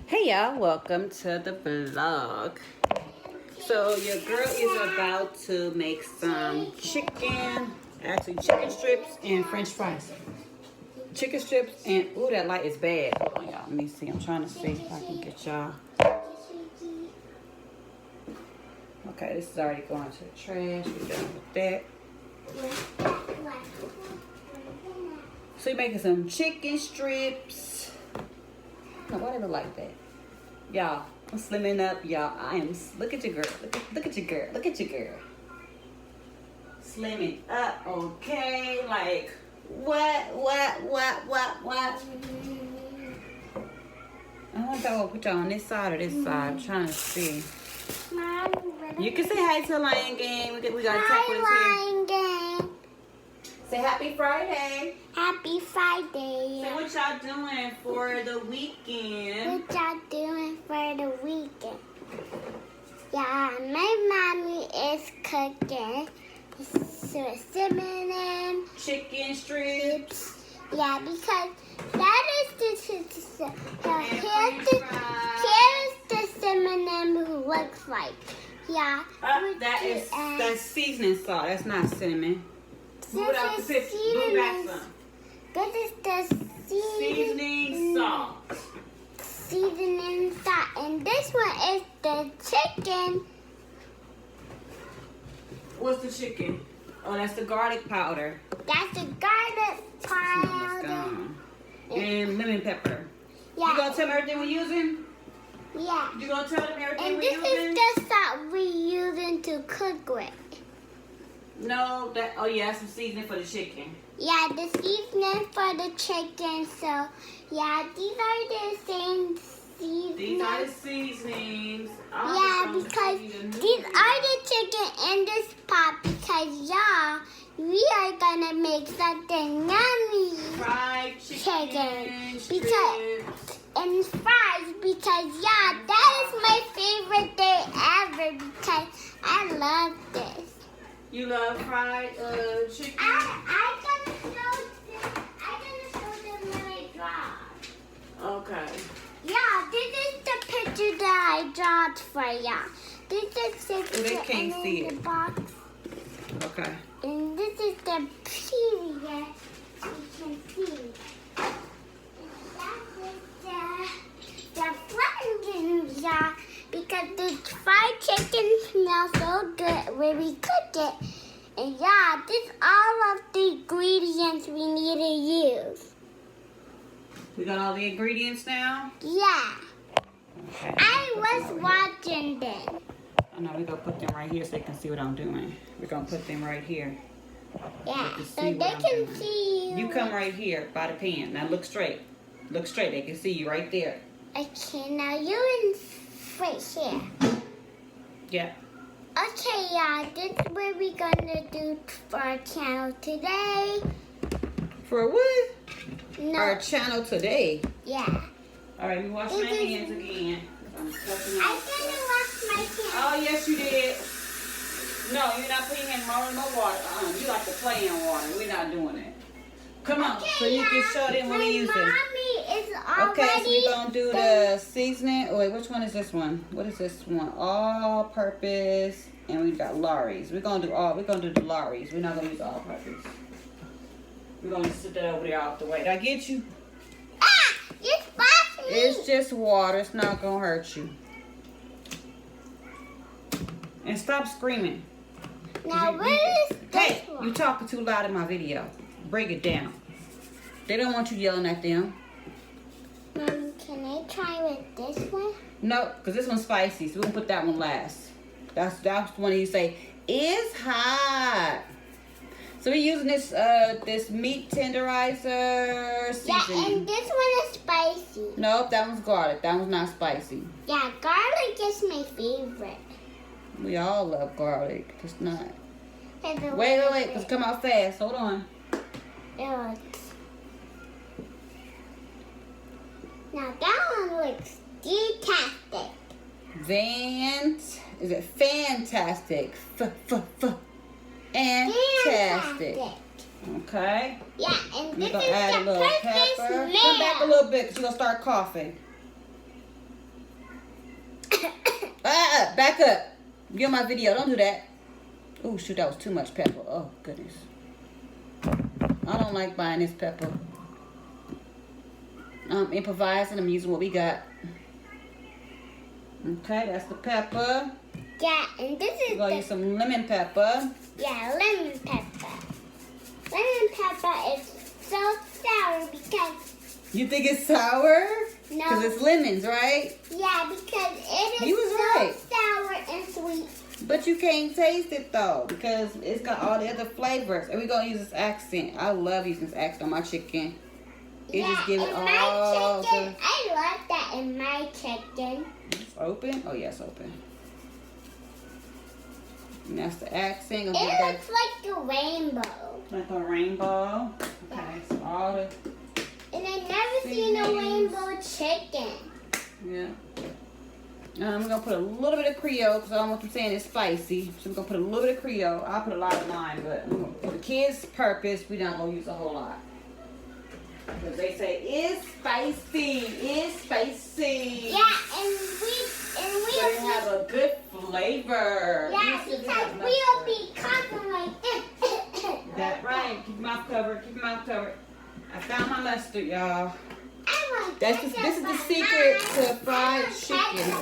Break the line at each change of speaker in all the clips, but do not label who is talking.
Hey y'all, welcome to the vlog. So your girl is about to make some chicken strips and french fries. Chicken strips and, ooh, that light is bad. Hold on y'all, let me see. I'm trying to see if I can get y'all. Okay, this is already going to the trash. We're done with that. So you're making some chicken strips. Now, why do they look like that? Y'all, I'm slimming up, y'all. Look at your girl. Look at your girl. Look at your girl. Slimming up, okay? Like, what? I wonder if I will put y'all on this side or this side. I'm trying to see. You can say hi to Lion Gang. We got a couple here.
Lion Gang.
Say happy Friday.
Happy Friday.
So what y'all doing for the weekend?
What y'all doing for the weekend? Yeah, my mommy is cooking cinnamon
Chicken strips.
Yeah, because that is here's the cinnamon looks like. Yeah.
That's seasoning salt. That's not cinnamon. Move it out the picture. Move back some.
This is the
Seasoning salt.
Seasoning salt. And this one is the chicken.
What's the chicken? Oh, that's the garlic powder.
That's the garlic powder.
And lemon pepper.
Yeah.
You gonna tell them everything we're using?
Yeah.
You gonna tell them everything
And
we're
this
using?
is the salt we're using to cook with.
No, that's some seasoning for the chicken.
Yeah, the seasoning for the chicken. So, yeah, these are the same seasonings.
These are the seasonings.
Yeah, because these are the chicken in this pot. Because, yeah, we are going to make something yummy.
Fried chicken.
Because, and fries. Because, yeah, that is my favorite day ever. Because I love this.
You love fried chicken?
I'm gonna show them when I draw.
Okay.
Yeah, this is the picture that I draw for ya. This is the picture
They can't
and
see
then
it.
the box.
Okay.
And this is the period. You can see. That is the flagging, yeah. Because the fried chicken smells so good when we cook it. And yeah, this is all of the ingredients we need to use.
We got all the ingredients now?
Yeah.
Okay.
I was watching this.
I know, we're going to put them right here so they can see what I'm doing. We're going to put them right here.
Yeah,
They
so
can see
they
what I'm
can
doing.
see you.
You come right here by the pan. Now look straight. Look straight. They can see you right there.
Okay, now you're in right here.
Yeah.
Okay, yeah, this is what we're gonna do for our channel today.
For what?
No.
Our channel today.
Yeah.
All right, we wash my hands again. I'm touching
I didn't wash my hands.
Oh, yes, you did. No, you're not putting your hands in no water. You like to play in water. We're not doing it. Come on,
Okay,
so you can show them what we using.
Mommy is already.
Okay, so we're going to do the seasoning. Oh, wait, which one is this one? What is this one? All-purpose. And we got Lawry's. We're going to do the Lawry's. We're not going to use all-purpose. We're going to sit that over there out the way. Did I get you?
Ah! You splashed me!
It's just water. It's not going to hurt you. And stop screaming.
Now, where is this
Hey,
one?
you talking too loud in my video. Break it down. They don't want you yelling at them.
Mom, can I try with this one?
No, because this one's spicy, so we're going to put that one last. That's the one you say, it's hot. So we're using this meat tenderizer seasoning.
Yeah, and this one is spicy.
Nope, that one's garlic. That one's not spicy.
Yeah, garlic is my favorite.
We all love garlic. Just not.
It's a
Wait,
little
because
bit.
come out fast. Hold on.
Now that one looks fantastic.
Is it fantastic? Fantastic. Okay.
Yeah, and
We're
this
gonna
is
add a
the
little
perfect
pepper.
smell.
Come back a little bit because you're gonna start coughing. Back up. Get on my video. Don't do that. Oh, shoot, that was too much pepper. Oh, goodness. I don't like buying this pepper. I'm improvising. I'm using what we got. Okay, that's the pepper.
Yeah, and this is
We're going to use some lemon pepper.
Yeah, lemon pepper. Lemon pepper is so sour because...
You think it's sour?
No.
Because it's lemons, right?
Yeah, because it is
You was
so
right.
sour and sweet.
But you can't taste it, though, because it's got all the other flavors. And we're going to use this accent. I love using this accent on my chicken. It just gives it all
my chicken,
the...
I love that in my chicken.
It's open? Oh, yeah, it's open. And that's the accent.
It looks like a rainbow.
Like a rainbow. Okay, so all the...
And I've never seen a rainbow chicken.
Yeah. We're going to put a little bit of Creole because I don't want them saying it's spicy. So we're going to put a little bit of Creole. I'll put a lot of mine, but for the kids' purpose, we're not going to use a whole lot. Because they say, it's spicy, it's spicy.
Yeah, and we
So they have a good flavor.
Yeah, because we'll be coughing like this.
That's right. Keep your mouth covered, keep your mouth covered. I found my mustard, y'all. This is the secret to fried chicken.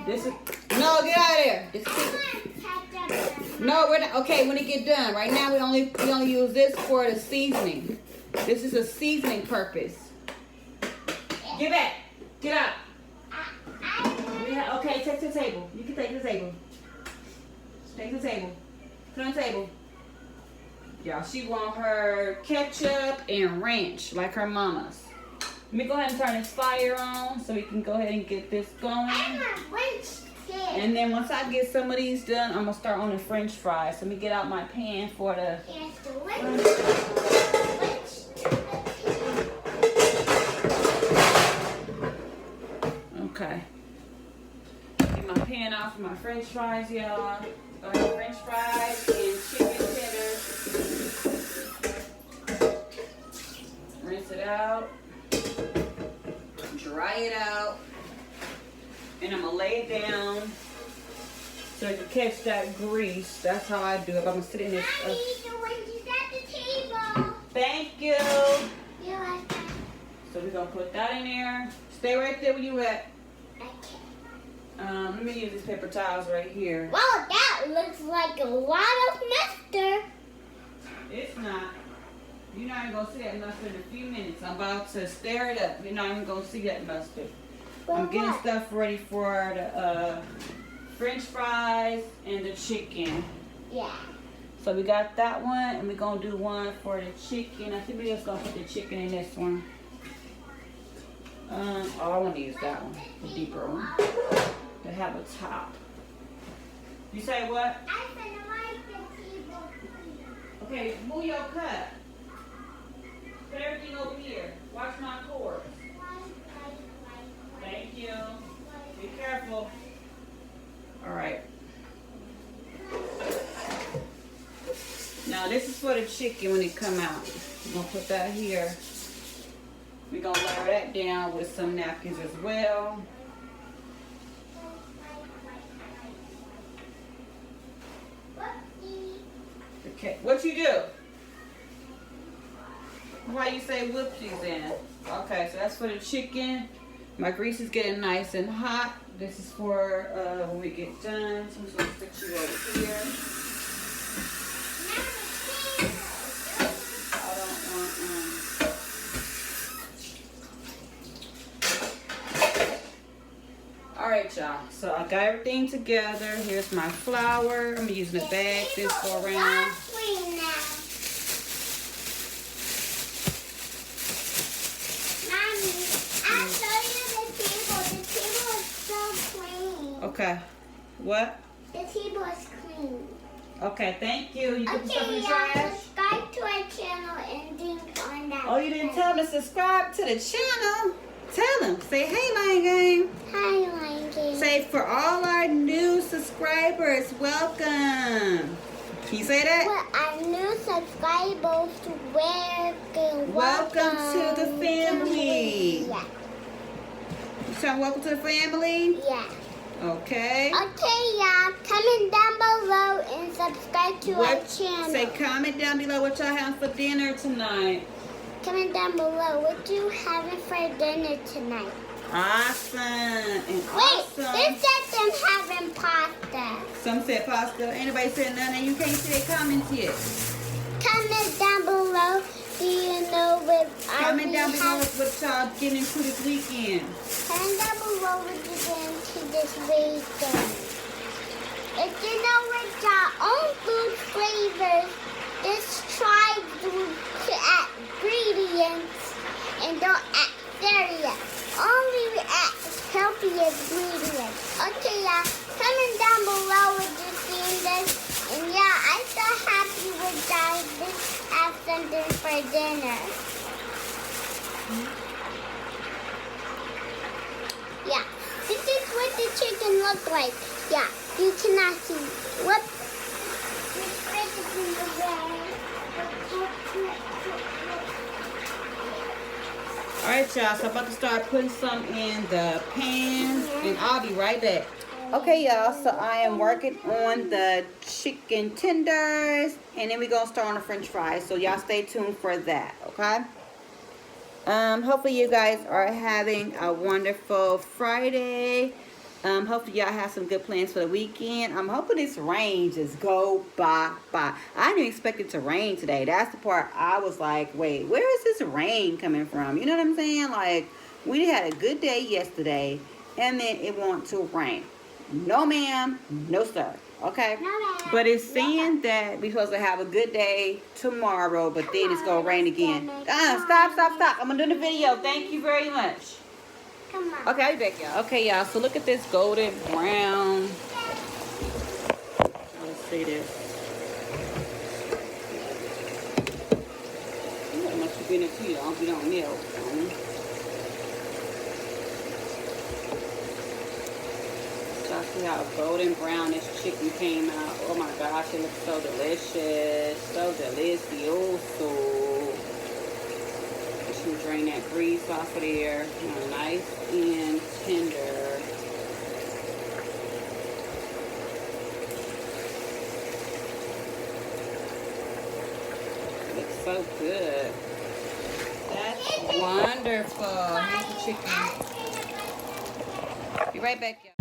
This is no, get out of there. This is no, we're not. Okay, when it get done. Right now, we only use this for the seasoning. This is a seasoning purpose. Get back. Get out. Okay, take to the table. You can take to the table. Take to the table. Put on the table. Y'all, she want her ketchup and ranch like her mama's. Let me go ahead and turn this fire on so we can go ahead and get this going. And then once I get some of these done, I'm going to start on the french fries. Let me get out my pan for the... Okay. Get my pan out for my french fries, y'all. French fries and chicken tenders. Rinse it out. Dry it out. And I'm going to lay it down so it can catch that grease. That's how I do it. I'm going to sit in this.
Mommy, the wendy's at the table.
Thank you.
You're welcome.
So we're going to put that in there. Stay right there where you at.
Okay.
Let me use these paper towels right here.
Wow, that looks like a lot of mustard.
It's not. You're not even going to see that mustard in a few minutes. I'm about to stir it up. You're not even going to see that mustard. I'm getting stuff ready for the french fries and the chicken.
Yeah.
So we got that one, and we're going to do one for the chicken. I think we're just going to put the chicken in this one. Oh, I want to use that one, the deeper one. To have a top. You say what?
I said I like the table.
Okay, move your cup. Put everything over here. Watch my cords. Thank you. Be careful. All right. Now this is for the chicken when it come out. I'm gonna put that here. We're gonna layer that down with some napkins as well. Okay, what you do? Why you say whoopsies then? Okay, so that's for the chicken. My grease is getting nice and hot. This is for when we get done. So I'm just gonna fix you over here. I don't want All right, y'all. So I got everything together. Here's my flour. I'm using a bag this go around. Okay. What?
The table is clean.
Okay, thank you. You put the stuff in the trash?
Subscribe to our channel and think on that.
Oh, you didn't tell them to subscribe to the channel? Tell them. Say, hey, Lion Gang.
Hi, Lion Gang.
Say, for all our new subscribers, welcome. Can you say that?
For our new subscribers, welcome
Welcome to the family.
Yeah.
tell them welcome to the family?
Yeah.
Okay.
Okay, y'all. Comment down below and subscribe to our channel.
Say comment down below what y'all having for dinner tonight.
Comment down below what you having for dinner tonight.
Awesome. And
Wait,
awesome.
they said them having pasta.
Some said pasta. Anybody said nothing? You can't see their comments yet.
Comment down below. Do you know what
Comment down below what y'all getting into this weekend.
Comment down below what you're getting to this weekend. If you know what your own food flavors, just try to add ingredients and don't add cereal. Only add healthy ingredients. Okay, y'all. Comment down below what you're seeing this. And yeah, I'm so happy with that. This have something for dinner. Yeah, this is what the chicken looks like. Yeah, you cannot see. Whoop.
Alright, y'all. So I'm about to start putting some in the pan. And I'll be right back. Okay, y'all. So I am working on the chicken tenders. And then we're going to start on the french fries. So y'all stay tuned for that. Okay? Hopefully you guys are having a wonderful Friday. Hopefully y'all have some good plans for the weekend. I'm hoping this rain just go by. I didn't expect it to rain today. That's the part I was like, wait, where is this rain coming from? You know what I'm saying? Like, we had a good day yesterday, and then it want to rain. No ma'am, no sir. Okay?
No, ma'am.
But it's saying that we're supposed to have a good day tomorrow, but then it's going to rain again. Stop. I'm going to do the video. Thank you very much.
Come on.
Okay, I'll be back, y'all. Okay, y'all, so look at this golden brown. Let's see this. That must have been it too, y'all. We don't know. So I see how golden brown this chicken came out. Oh my gosh, it looks so delicious. So delicioso. Just drain that grease off of there. Nice and tender. Looks so good. That's wonderful. Here's the chicken. Be right back, y'all.